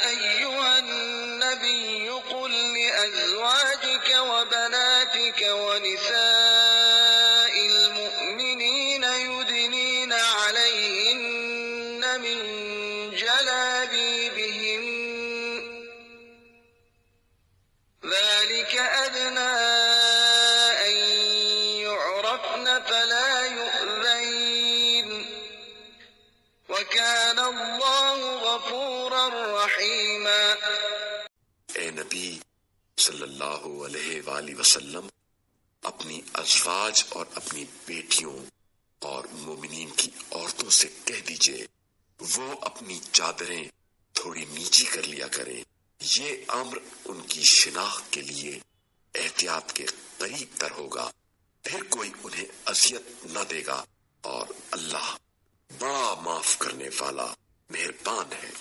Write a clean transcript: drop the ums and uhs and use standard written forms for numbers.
अय्युहन नबी कुल लिअज़वाजिक व बनातिक व निसाइल मुअमिनीन युदनीना अलैहिन्न मिन जलाबिबिहिन ज़ालिक अदना अन युअरफ़न फला युअज़ैन व कान अल्लाहु गफूरर रहीमा। ए नबी सल्लल्लाहु अलैहि वसल्लम, अपनी अज़वाज और अपनी बेटियों और मोमिनीन की औरतों से कह दीजिए वो अपनी चादरें थोड़ी नीची कर लिया करें। ये अम्र उनकी शिनाख्त के लिए एहतियात के करीब तर होगा, फिर कोई उन्हें अज़ियत न देगा और अल्लाह बड़ा माफ करने वाला मेहरबान है।